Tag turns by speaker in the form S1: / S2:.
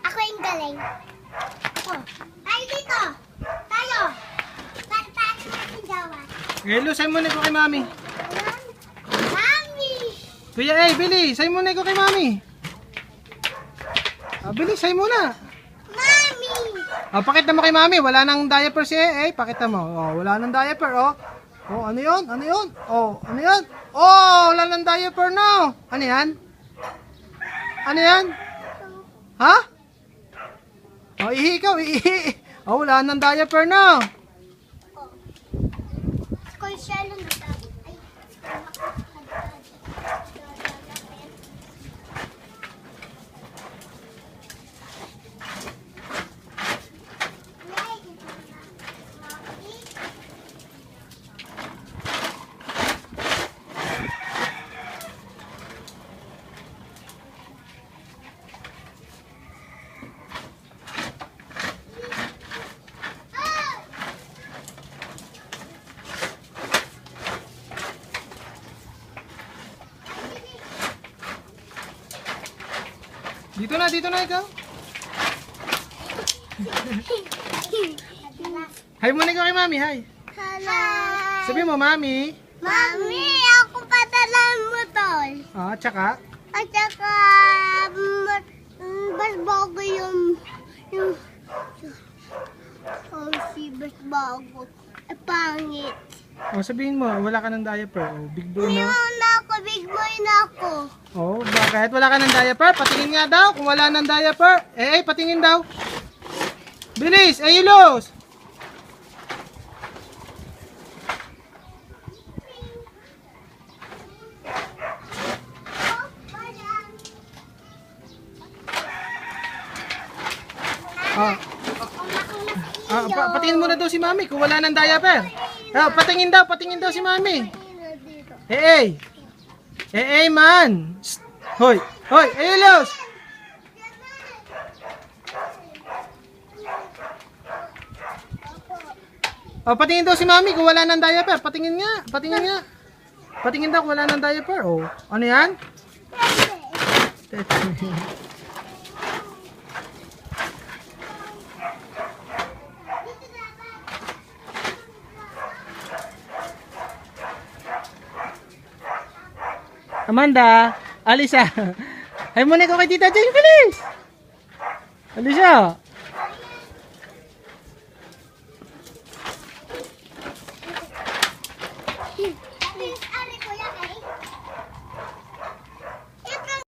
S1: Ako yung galing. Oh, tayo dito. Tayo. Kantaan natin jawa.
S2: Hello, say muna ko kay mami.
S1: Mami!
S2: Kuya, Billy, say muna ko kay mami. Billy, say muna.
S1: Mami!
S2: Pakita mo kay mami, wala nang diaper si pakita mo. Wala nang diaper, ano yun? Ano yun? Ano yun? Wala nang diaper, no? Ano yan? Ano yan? Ha? Ihi ikaw, ihi. Wala nang diaper, no?
S1: Konsyelo na tayo.
S2: Dito na ikaw. Hi muna ikaw kay mami, hi.
S1: Hello.
S2: Sabi mo, mami.
S1: Mami, ako patalan mo tol.
S2: Tsaka?
S1: At saka, mas bago yung si mas bago. Pangit.
S2: Sabihin mo, wala ka ng diaper. Big boy na.
S1: Meron na ako, big boy na ako.
S2: Bakit? Wala ka ng diaper? Patingin nga daw kung wala ng diaper. Patingin daw. Bilis, Ilos! Patingin muna daw si mami kung wala ng diaper. Patingin daw si mami. Man. Shh. Hoy, Ilos! Patingin daw si mami kung wala ng diaper. Patingin nga. Patingin daw kung wala ng diaper. Ano yan? Amanda, Alisa. Hay muna ko kay Tita Jane, bilis. Alisa.